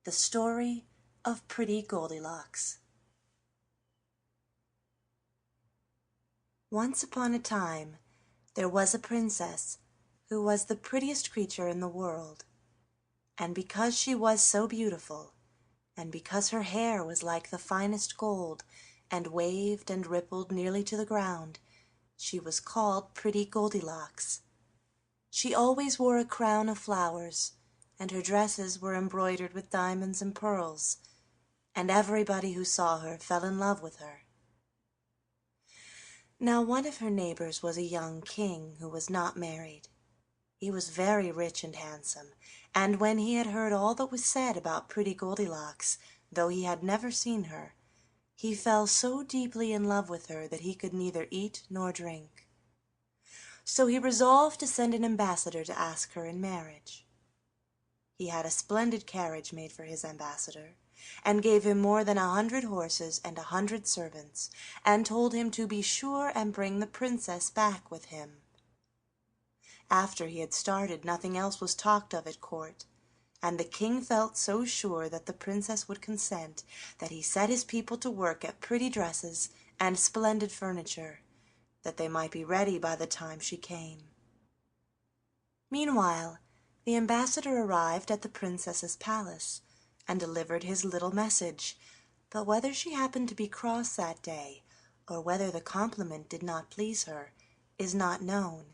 The Story of Pretty Goldilocks. Once upon a time there was a princess who was the prettiest creature in the world, and because she was so beautiful, and because her hair was like the finest gold, and waved and rippled nearly to the ground, she was called Pretty Goldilocks. She always wore a crown of flowers, and her dresses were embroidered with diamonds and pearls, and everybody who saw her fell in love with her. Now one of her neighbors was a young king who was not married. He was very rich and handsome, and when he had heard all that was said about Pretty Goldilocks, though he had never seen her, he fell so deeply in love with her that he could neither eat nor drink. So he resolved to send an ambassador to ask her in marriage. He had a splendid carriage made for his ambassador, and gave him more than 100 horses and 100 servants, and told him to be sure and bring the princess back with him. After he had started, nothing else was talked of at court, and the king felt so sure that the princess would consent that he set his people to work at pretty dresses and splendid furniture, that they might be ready by the time she came. Meanwhile, the ambassador arrived at the princess's palace, and delivered his little message, but whether she happened to be cross that day, or whether the compliment did not please her, is not known.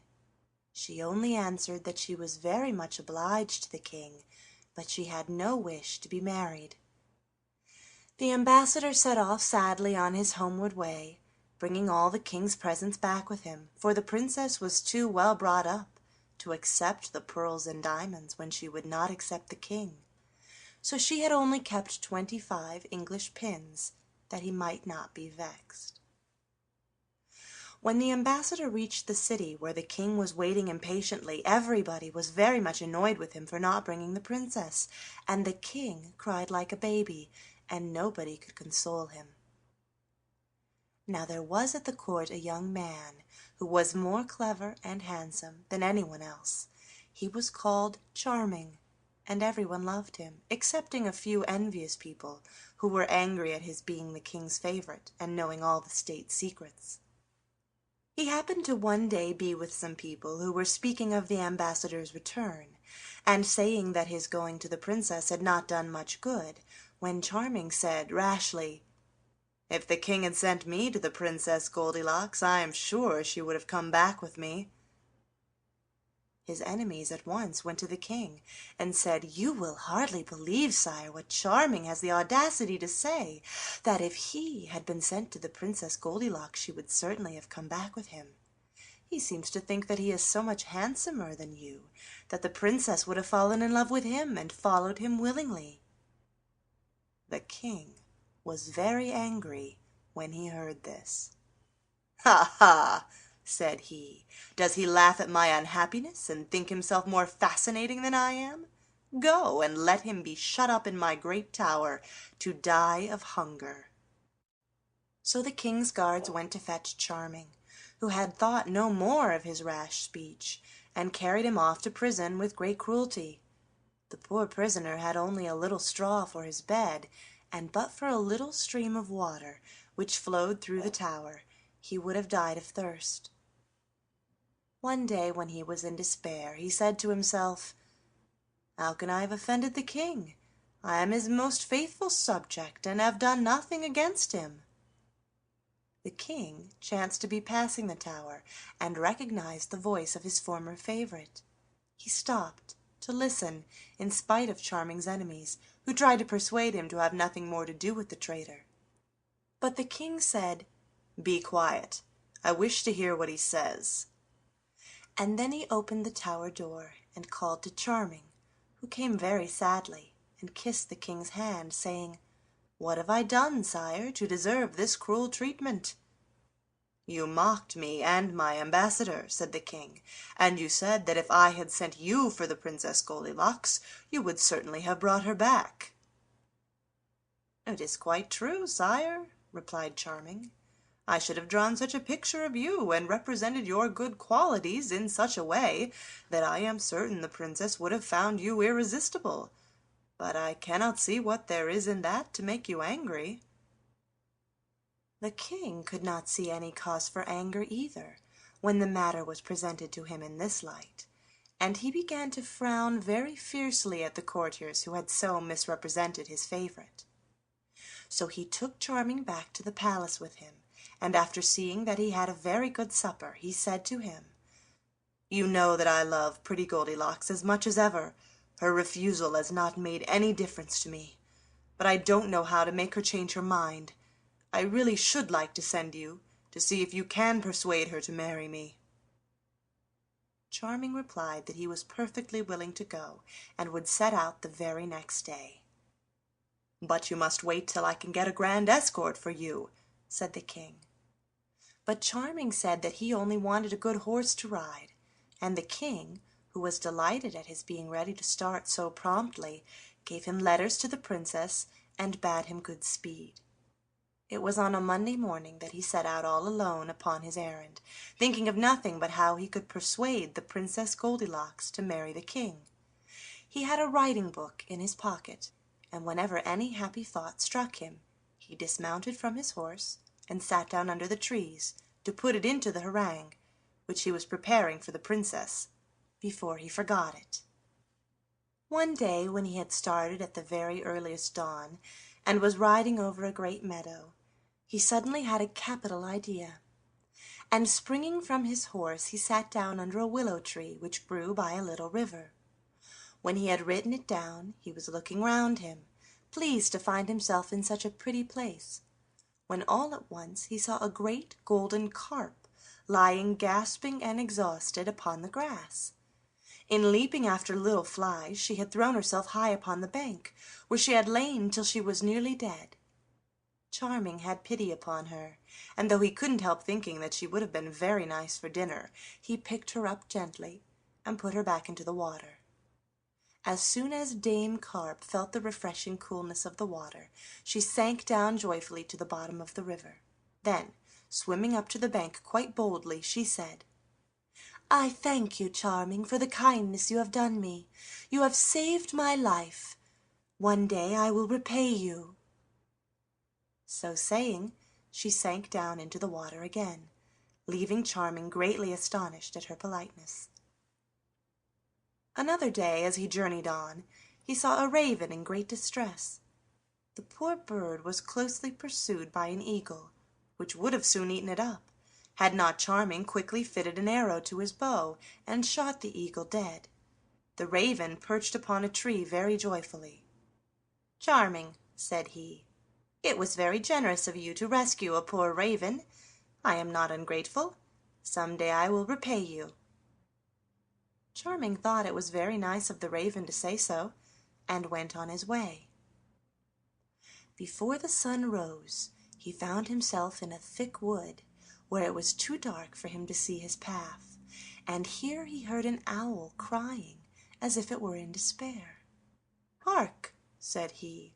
She only answered that she was very much obliged to the king, but she had no wish to be married. The ambassador set off sadly on his homeward way, bringing all the king's presents back with him, for the princess was too well brought up to accept the pearls and diamonds when she would not accept the king, so she had only kept 25 English pins, that he might not be vexed. When the ambassador reached the city where the king was waiting impatiently, everybody was very much annoyed with him for not bringing the princess, and the king cried like a baby, and nobody could console him. Now there was at the court a young man who was more clever and handsome than anyone else. He was called Charming, and everyone loved him, excepting a few envious people who were angry at his being the king's favorite and knowing all the state secrets. He happened to one day be with some people who were speaking of the ambassador's return, and saying that his going to the princess had not done much good, when Charming said rashly, "If the king had sent me to the Princess Goldilocks, I am sure she would have come back with me." His enemies at once went to the king and said, "You will hardly believe, sire, what Charming has the audacity to say, that if he had been sent to the Princess Goldilocks she would certainly have come back with him. He seems to think that he is so much handsomer than you, that the princess would have fallen in love with him and followed him willingly." The king was very angry when he heard this. "Ha, ha!" said he. "Does he laugh at my unhappiness and think himself more fascinating than I am? Go and let him be shut up in my great tower to die of hunger." So the king's guards went to fetch Charming, who had thought no more of his rash speech, and carried him off to prison with great cruelty. The poor prisoner had only a little straw for his bed, and but for a little stream of water which flowed through the tower, he would have died of thirst. One day when he was in despair, he said to himself, "How can I have offended the king? I am his most faithful subject, and have done nothing against him." The king chanced to be passing the tower, and recognized the voice of his former favorite. He stopped to listen, in spite of Charming's enemies, who tried to persuade him to have nothing more to do with the traitor. But the king said, "Be quiet. I wish to hear what he says." And then he opened the tower door and called to Charming, who came very sadly, and kissed the king's hand, saying, "What have I done, sire, to deserve this cruel treatment?" "You mocked me and my ambassador," said the king, "and you said that if I had sent you for the Princess Goldilocks, you would certainly have brought her back." "It is quite true, sire," replied Charming. "I should have drawn such a picture of you and represented your good qualities in such a way that I am certain the princess would have found you irresistible. but I cannot see what there is in that to make you angry." The king could not see any cause for anger either, when the matter was presented to him in this light, and he began to frown very fiercely at the courtiers who had so misrepresented his favorite. So he took Charming back to the palace with him, and after seeing that he had a very good supper, he said to him, "You know that I love Pretty Goldilocks as much as ever. Her refusal has not made any difference to me, but I don't know how to make her change her mind. I really should like to send you, to see if you can persuade her to marry me." Charming replied that he was perfectly willing to go, and would set out the very next day. "But you must wait till I can get a grand escort for you," said the king. But Charming said that he only wanted a good horse to ride, and the king, who was delighted at his being ready to start so promptly, gave him letters to the princess and bade him good speed. It was on a Monday morning that he set out all alone upon his errand, thinking of nothing but how he could persuade the Princess Goldilocks to marry the king. He had a writing book in his pocket, and whenever any happy thought struck him, he dismounted from his horse and sat down under the trees to put it into the harangue, which he was preparing for the princess, before he forgot it. One day, when he had started at the very earliest dawn, and was riding over a great meadow, he suddenly had a capital idea, and springing from his horse he sat down under a willow tree which grew by a little river. When he had written it down, he was looking round him, pleased to find himself in such a pretty place, when all at once he saw a great golden carp lying gasping and exhausted upon the grass. In leaping after little flies she had thrown herself high upon the bank, where she had lain till she was nearly dead. Charming had pity upon her, and though he couldn't help thinking that she would have been very nice for dinner, he picked her up gently and put her back into the water. As soon as Dame Carp felt the refreshing coolness of the water, she sank down joyfully to the bottom of the river. Then, swimming up to the bank quite boldly, she said, "I thank you, Charming, for the kindness you have done me. You have saved my life. One day I will repay you." So saying, she sank down into the water again, leaving Charming greatly astonished at her politeness. Another day, as he journeyed on, he saw a raven in great distress. The poor bird was closely pursued by an eagle, which would have soon eaten it up, had not Charming quickly fitted an arrow to his bow and shot the eagle dead. The raven perched upon a tree very joyfully. "Charming," said he, "it was very generous of you to rescue a poor raven. I am not ungrateful. Some day I will repay you." Charming thought it was very nice of the raven to say so, and went on his way. Before the sun rose, he found himself in a thick wood, where it was too dark for him to see his path, and here he heard an owl crying as if it were in despair. "Hark!" said he,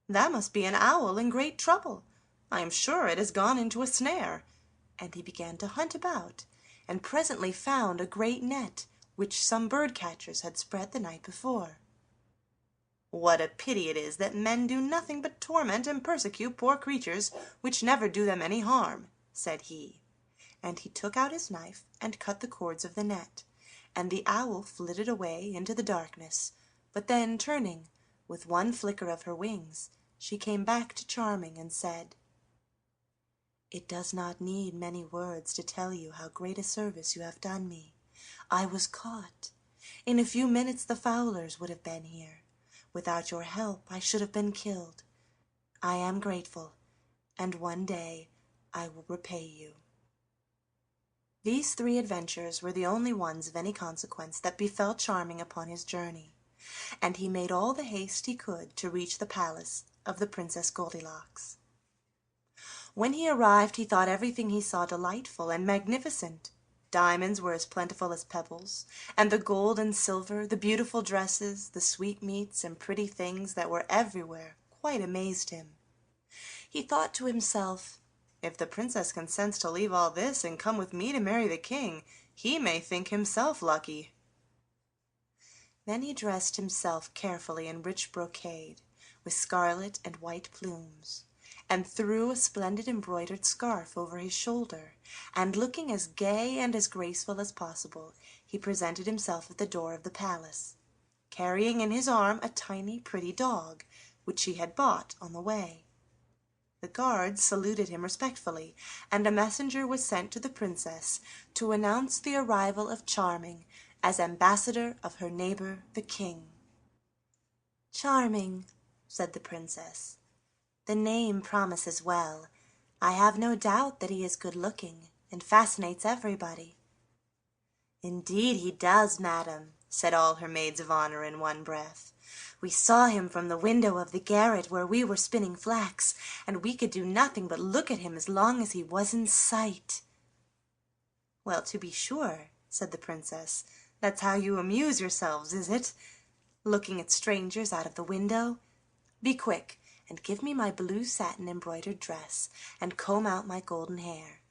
"that must be an owl in great trouble. I am sure it has gone into a snare." And he began to hunt about, and presently found a great net which some bird-catchers had spread the night before. "What a pity it is that men do nothing but torment and persecute poor creatures which never do them any harm," said he, and he took out his knife and cut the cords of the net, and the owl flitted away into the darkness, but then, turning, with one flicker of her wings, she came back to Charming and said, "It does not need many words to tell you how great a service you have done me. I was caught. In a few minutes the fowlers would have been here. Without your help I should have been killed. I am grateful, and one day I will repay you." These 3 adventures were the only ones of any consequence that befell Charming upon his journey, and he made all the haste he could to reach the palace of the Princess Goldilocks. When he arrived he thought everything he saw delightful and magnificent. Diamonds were as plentiful as pebbles, and the gold and silver, the beautiful dresses, the sweetmeats and pretty things that were everywhere quite amazed him. He thought to himself, "If the princess consents to leave all this and come with me to marry the king, he may think himself lucky." Then he dressed himself carefully in rich brocade, with scarlet and white plumes, and threw a splendid embroidered scarf over his shoulder, and looking as gay and as graceful as possible, he presented himself at the door of the palace, carrying in his arm a tiny pretty dog, which he had bought on the way. The guards saluted him respectfully, and a messenger was sent to the princess to announce the arrival of Charming as ambassador of her neighbor the king. "Charming," said the princess. "The name promises well. I have no doubt that he is good-looking and fascinates everybody." "Indeed he does, madam," said all her maids of honor in one breath. "We saw him from the window of the garret where we were spinning flax, and we could do nothing but look at him as long as he was in sight." "Well, to be sure," said the princess, "that's how you amuse yourselves, is it? Looking at strangers out of the window? Be quick, and give me my blue satin embroidered dress, and comb out my golden hair.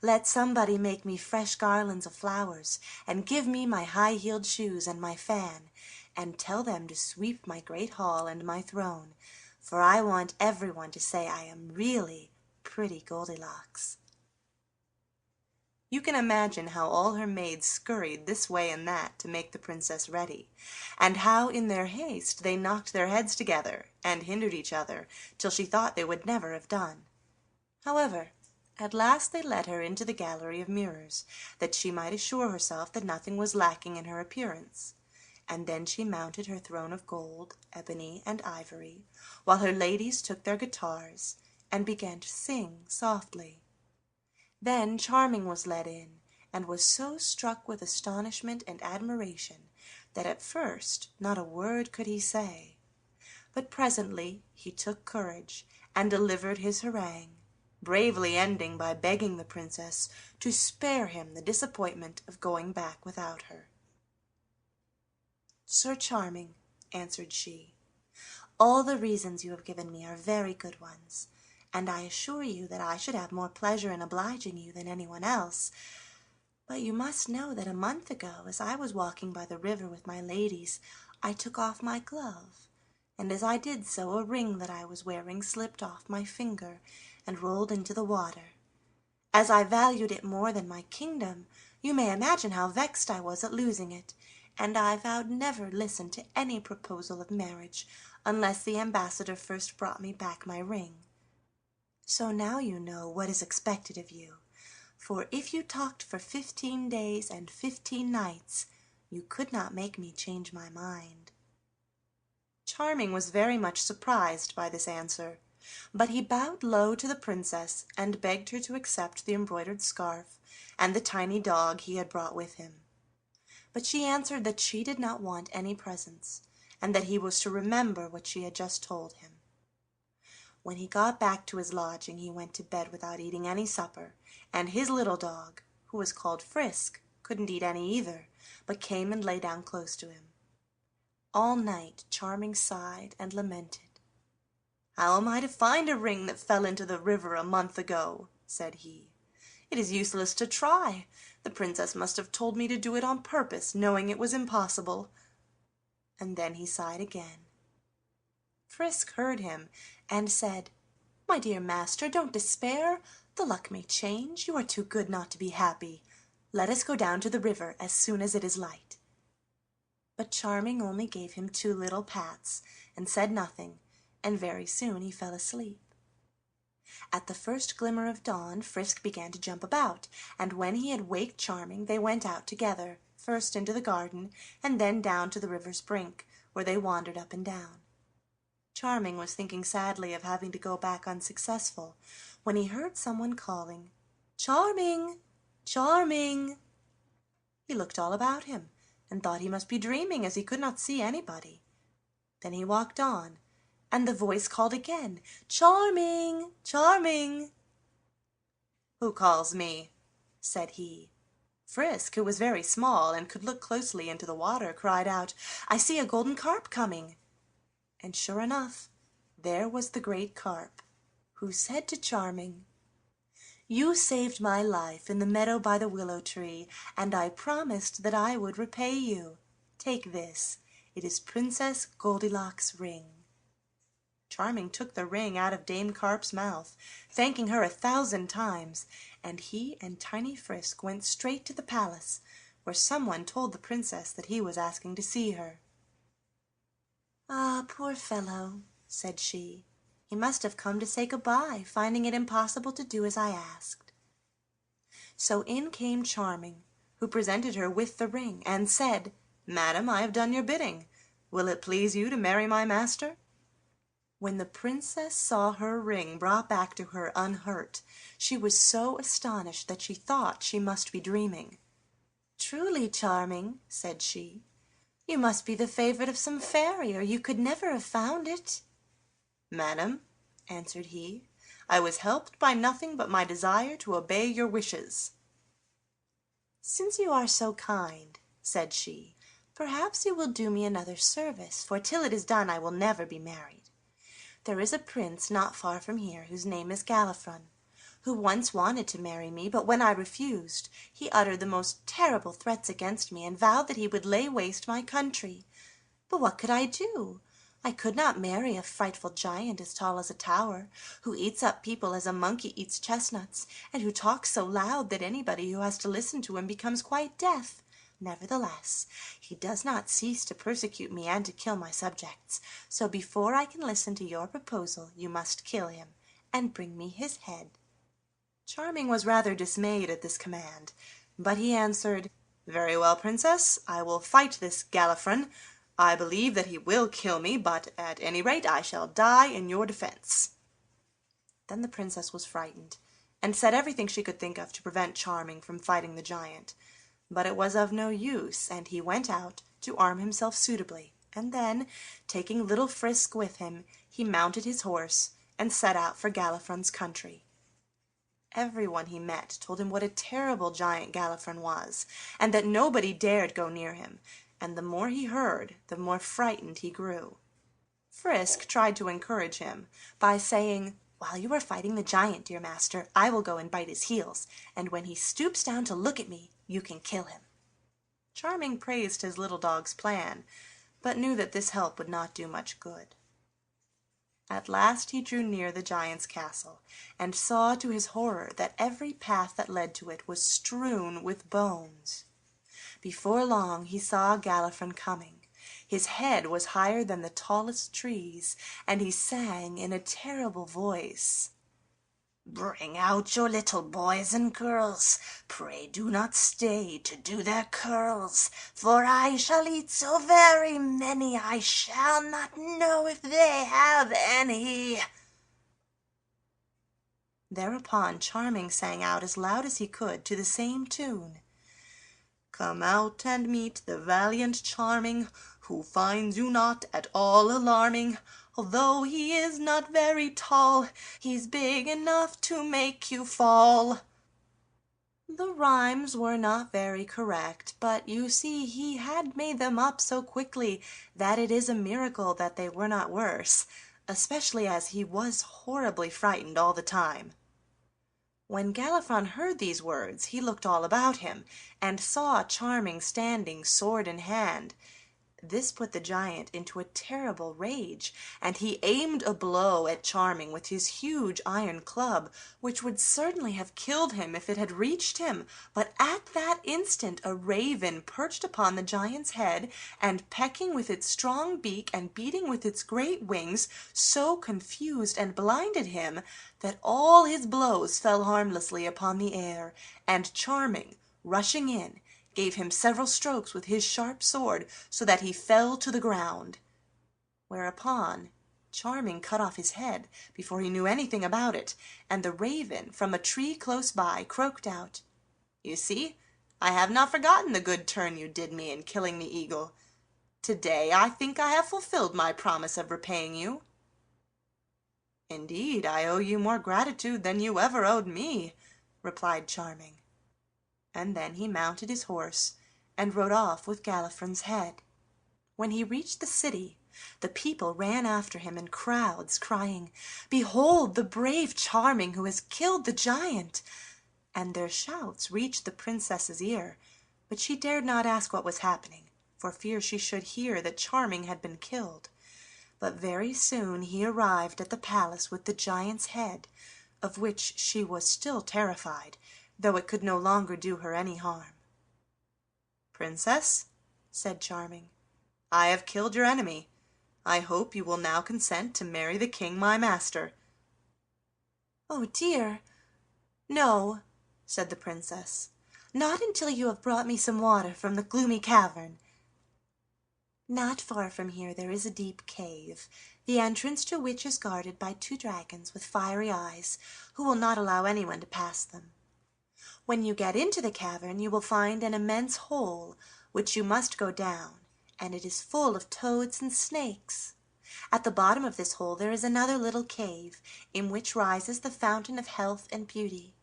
Let somebody make me fresh garlands of flowers, and give me my high-heeled shoes and my fan, and tell them to sweep my great hall and my throne, for I want everyone to say I am really Pretty Goldilocks." You can imagine how all her maids scurried this way and that to make the princess ready, and how in their haste they knocked their heads together and hindered each other till she thought they would never have done. However, at last they led her into the gallery of mirrors, that she might assure herself that nothing was lacking in her appearance, and then she mounted her throne of gold, ebony, and ivory, while her ladies took their guitars and began to sing softly. Then Charming was led in, and was so struck with astonishment and admiration that at first not a word could he say, but presently he took courage and delivered his harangue, bravely ending by begging the princess to spare him the disappointment of going back without her. "Sir Charming," answered she, "all the reasons you have given me are very good ones, and I assure you that I should have more pleasure in obliging you than anyone else. But you must know that a month ago, as I was walking by the river with my ladies, I took off my glove, and as I did so a ring that I was wearing slipped off my finger and rolled into the water. As I valued it more than my kingdom, you may imagine how vexed I was at losing it, and I vowed never listen to any proposal of marriage unless the ambassador first brought me back my ring. So now you know what is expected of you, for if you talked for 15 days and 15 nights, you could not make me change my mind." Charming was very much surprised by this answer, but he bowed low to the princess and begged her to accept the embroidered scarf and the tiny dog he had brought with him. But she answered that she did not want any presents, and that he was to remember what she had just told him. When he got back to his lodging he went to bed without eating any supper, and his little dog, who was called Frisk, couldn't eat any either, but came and lay down close to him. All night Charming sighed and lamented. "How am I to find a ring that fell into the river a month ago?" said he. "It is useless to try. The princess must have told me to do it on purpose, knowing it was impossible." And then he sighed again. Frisk heard him, and said, "My dear master, don't despair. The luck may change. You are too good not to be happy. Let us go down to the river as soon as it is light." But Charming only gave him 2 little pats, and said nothing, and very soon he fell asleep. At the first glimmer of dawn Frisk began to jump about, and when he had waked Charming they went out together, first into the garden, and then down to the river's brink, where they wandered up and down. Charming was thinking sadly of having to go back unsuccessful, when he heard someone calling, "Charming! Charming!" He looked all about him, and thought he must be dreaming, as he could not see anybody. Then he walked on, and the voice called again, "Charming! Charming!" "Who calls me?" said he. Frisk, who was very small and could look closely into the water, cried out, "I see a golden carp coming." And sure enough, there was the great carp, who said to Charming, "You saved my life in the meadow by the willow tree, and I promised that I would repay you. Take this. It is Princess Goldilocks' ring." Charming took the ring out of Dame Carp's mouth, thanking her 1,000 times, and he and Tiny Frisk went straight to the palace, where someone told the princess that he was asking to see her. "Ah, poor fellow," said she. "He must have come to say good-bye, finding it impossible to do as I asked." So in came Charming, who presented her with the ring, and said, "Madam, I have done your bidding. Will it please you to marry my master?" When the princess saw her ring brought back to her unhurt, she was so astonished that she thought she must be dreaming. "Truly, Charming," said she, "you must be the favorite of some fairy, or you could never have found it." "Madam," answered he, "I was helped by nothing but my desire to obey your wishes." "Since you are so kind," said she, "perhaps you will do me another service, for till it is done I will never be married. There is a prince not far from here whose name is Galifron, who once wanted to marry me, but when I refused, he uttered the most terrible threats against me, and vowed that he would lay waste my country. But what could I do? I could not marry a frightful giant as tall as a tower, who eats up people as a monkey eats chestnuts, and who talks so loud that anybody who has to listen to him becomes quite deaf. Nevertheless, he does not cease to persecute me and to kill my subjects, so before I can listen to your proposal you must kill him, and bring me his head." Charming was rather dismayed at this command, but he answered, "Very well, Princess, I will fight this Galifron. I believe that he will kill me, but at any rate I shall die in your defense." Then the Princess was frightened, and said everything she could think of to prevent Charming from fighting the giant. But it was of no use, and he went out to arm himself suitably, and then, taking little Frisk with him, he mounted his horse and set out for Galifron's country. Everyone he met told him what a terrible giant Galifron was, and that nobody dared go near him, and the more he heard, the more frightened he grew. Frisk tried to encourage him by saying, "While you are fighting the giant, dear master, I will go and bite his heels, and when he stoops down to look at me, you can kill him." Charming praised his little dog's plan, but knew that this help would not do much good. At last he drew near the giant's castle, and saw to his horror that every path that led to it was strewn with bones. Before long he saw Galifron coming. His head was higher than the tallest trees, and he sang in a terrible voice, "Bring out your little boys and girls, pray do not stay to do their curls, for I shall eat so very many I shall not know if they have any." Thereupon Charming sang out as loud as he could to the same tune, "Come out and meet the valiant Charming, who finds you not at all alarming. Although he is not very tall, he's big enough to make you fall." The rhymes were not very correct, but you see he had made them up so quickly that it is a miracle that they were not worse, especially as he was horribly frightened all the time. When Galifron heard these words he looked all about him, and saw Charming standing sword in hand. This put the giant into a terrible rage, and he aimed a blow at Charming with his huge iron club, which would certainly have killed him if it had reached him, but at that instant a raven perched upon the giant's head, and pecking with its strong beak and beating with its great wings, so confused and blinded him that all his blows fell harmlessly upon the air, and Charming, rushing in, gave him several strokes with his sharp sword, so that he fell to the ground. Whereupon Charming cut off his head before he knew anything about it, and the raven from a tree close by croaked out, "You see, I have not forgotten the good turn you did me in killing the eagle. Today I think I have fulfilled my promise of repaying you." "Indeed, I owe you more gratitude than you ever owed me," replied Charming. And then he mounted his horse and rode off with Galifron's head. When he reached the city, the people ran after him in crowds, crying, "Behold the brave Charming who has killed the giant!" And their shouts reached the princess's ear, but she dared not ask what was happening, for fear she should hear that Charming had been killed. But very soon he arrived at the palace with the giant's head, of which she was still terrified, though it could no longer do her any harm. "Princess," said Charming, "I have killed your enemy. I hope you will now consent to marry the king my master." "Oh dear, no," said the princess, "not until you have brought me some water from the gloomy cavern. Not far from here there is a deep cave, the entrance to which is guarded by 2 dragons with fiery eyes, who will not allow anyone to pass them. When you get into the cavern you will find an immense hole, which you must go down, and it is full of toads and snakes. At the bottom of this hole there is another little cave, in which rises the fountain of health and beauty.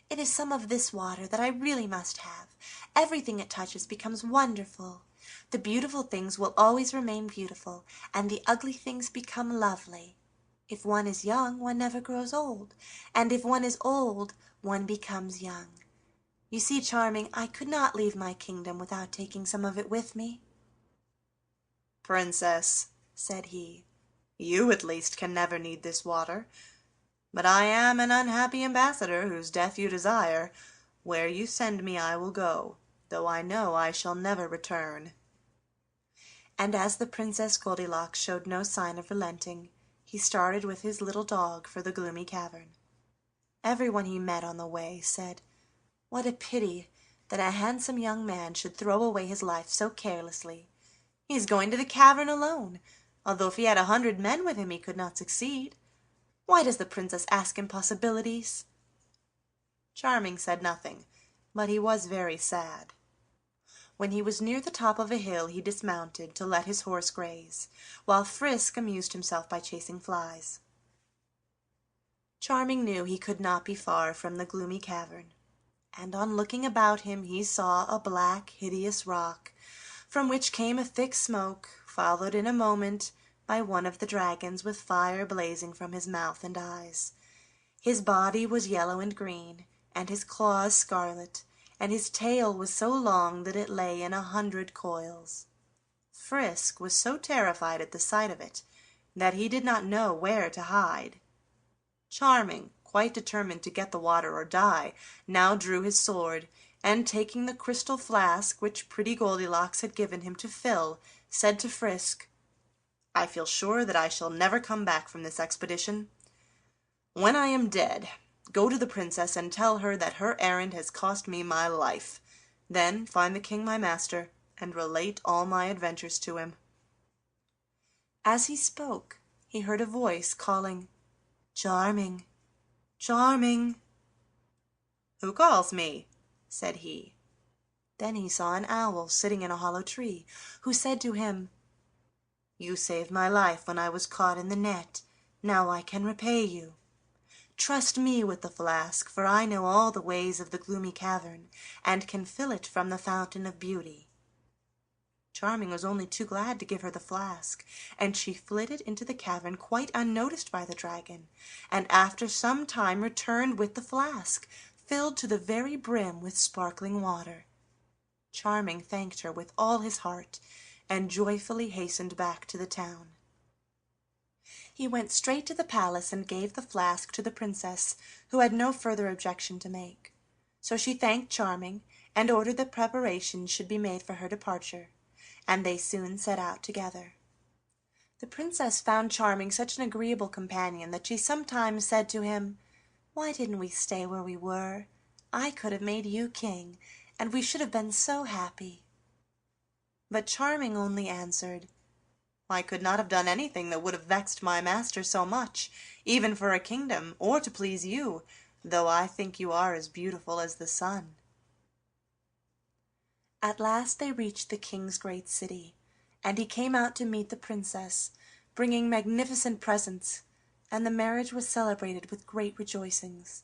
It is some of this water that I really must have. Everything it touches becomes wonderful. The beautiful things will always remain beautiful, and the ugly things become lovely. If one is young, one never grows old, and if one is old, one becomes young. You see, Charming, I could not leave my kingdom without taking some of it with me." "Princess," said he, "you at least can never need this water. But I am an unhappy ambassador whose death you desire. Where you send me I will go, though I know I shall never return." And as the Princess Goldilocks showed no sign of relenting, he started with his little dog for the gloomy cavern. Everyone he met on the way said, "What a pity that a handsome young man should throw away his life so carelessly. He is going to the cavern alone, although if he had 100 men with him he could not succeed. Why does the princess ask impossibilities?" Charming said nothing, but he was very sad. When he was near the top of a hill he dismounted to let his horse graze, while Frisk amused himself by chasing flies. Charming knew he could not be far from the gloomy cavern, and on looking about him he saw a black, hideous rock, from which came a thick smoke, followed in a moment by one of the dragons with fire blazing from his mouth and eyes. His body was yellow and green, and his claws scarlet, and his tail was so long that it lay in 100 coils. Frisk was so terrified at the sight of it that he did not know where to hide. Charming, quite determined to get the water or die, now drew his sword, and taking the crystal flask which Pretty Goldilocks had given him to fill, said to Frisk, "I feel sure that I shall never come back from this expedition. When I am dead, go to the princess and tell her that her errand has cost me my life. Then find the king my master, and relate all my adventures to him." As he spoke, he heard a voice calling, "Charming, Charming." "Who calls me?" said he. Then he saw an owl sitting in a hollow tree, who said to him, "You saved my life when I was caught in the net. Now I can repay you. Trust me with the flask, for I know all the ways of the gloomy cavern, and can fill it from the fountain of beauty." Charming was only too glad to give her the flask, and she flitted into the cavern quite unnoticed by the dragon, and after some time returned with the flask, filled to the very brim with sparkling water. Charming thanked her with all his heart, and joyfully hastened back to the town. He went straight to the palace and gave the flask to the princess, who had no further objection to make. So she thanked Charming, and ordered that preparations should be made for her departure, and they soon set out together. The princess found Charming such an agreeable companion that she sometimes said to him, "Why didn't we stay where we were? I could have made you king, and we should have been so happy." But Charming only answered, "I could not have done anything that would have vexed my master so much, even for a kingdom, or to please you, though I think you are as beautiful as the sun." At last they reached the king's great city, and he came out to meet the princess, bringing magnificent presents, and the marriage was celebrated with great rejoicings.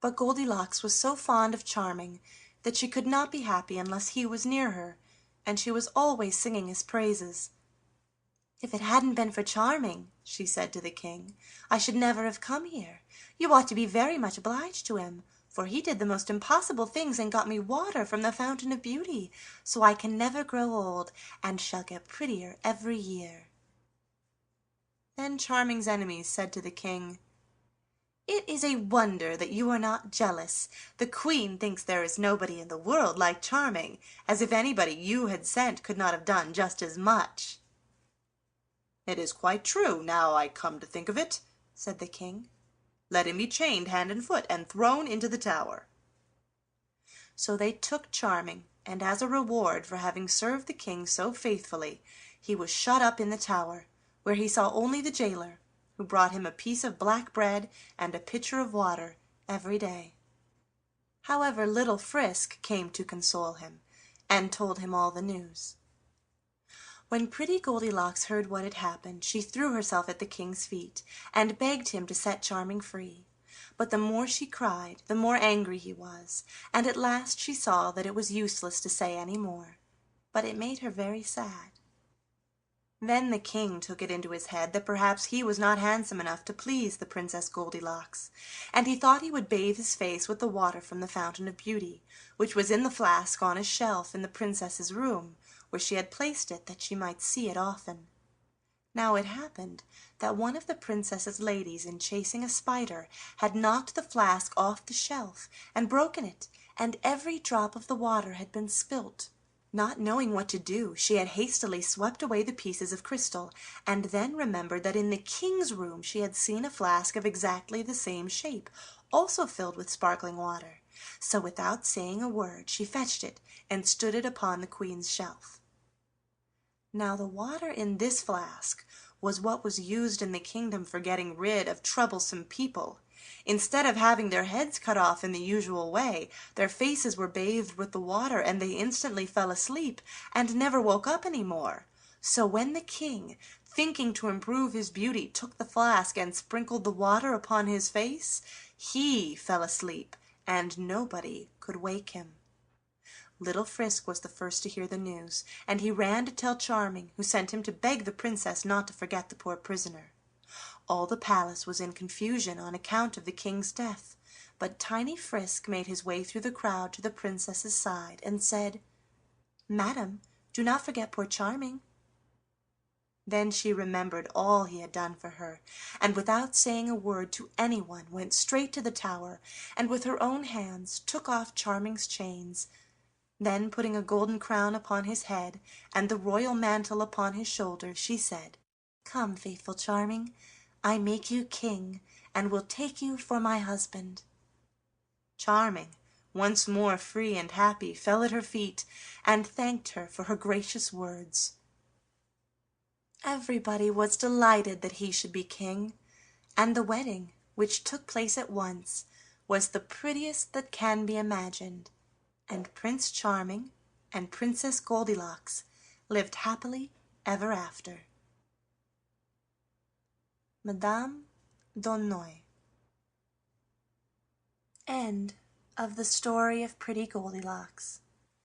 But Goldilocks was so fond of Charming that she could not be happy unless he was near her, and she was always singing his praises. "If it hadn't been for Charming," she said to the king, "I should never have come here. You ought to be very much obliged to him, for he did the most impossible things and got me water from the Fountain of Beauty, so I can never grow old, and shall get prettier every year." Then Charming's enemies said to the king, "It is a wonder that you are not jealous. The queen thinks there is nobody in the world like Charming, as if anybody you had sent could not have done just as much." "It is quite true, now I come to think of it," said the king. "Let him be chained hand and foot and thrown into the tower." So they took Charming, and as a reward for having served the king so faithfully, he was shut up in the tower, where he saw only the jailer, who brought him a piece of black bread and a pitcher of water every day. However, little Frisk came to console him, and told him all the news. When Pretty Goldilocks heard what had happened, she threw herself at the king's feet, and begged him to set Charming free. But the more she cried, the more angry he was, and at last she saw that it was useless to say any more, but it made her very sad. Then the king took it into his head that perhaps he was not handsome enough to please the Princess Goldilocks, and he thought he would bathe his face with the water from the Fountain of Beauty, which was in the flask on a shelf in the princess's room, where she had placed it that she might see it often. Now it happened that one of the princess's ladies, in chasing a spider, had knocked the flask off the shelf and broken it, and every drop of the water had been spilt. Not knowing what to do, she had hastily swept away the pieces of crystal, and then remembered that in the king's room she had seen a flask of exactly the same shape, also filled with sparkling water. So without saying a word she fetched it and stood it upon the queen's shelf. Now the water in this flask was what was used in the kingdom for getting rid of troublesome people. Instead of having their heads cut off in the usual way, their faces were bathed with the water, and they instantly fell asleep and never woke up any more. So when the king, thinking to improve his beauty, took the flask and sprinkled the water upon his face, he fell asleep, and nobody could wake him. Little Frisk was the first to hear the news, and he ran to tell Charming, who sent him to beg the princess not to forget the poor prisoner. All the palace was in confusion on account of the king's death, but tiny Frisk made his way through the crowd to the princess's side and said, "Madam, do not forget poor Charming." Then she remembered all he had done for her, and without saying a word to anyone went straight to the tower, and with her own hands took off Charming's chains. Then, putting a golden crown upon his head and the royal mantle upon his shoulders, she said, "Come, faithful Charming, I make you king, and will take you for my husband." Charming, once more free and happy, fell at her feet and thanked her for her gracious words. Everybody was delighted that he should be king, and the wedding, which took place at once, was the prettiest that can be imagined, and Prince Charming and Princess Goldilocks lived happily ever after. Madame d'Aulnoy. End of the Story of Pretty Goldilocks.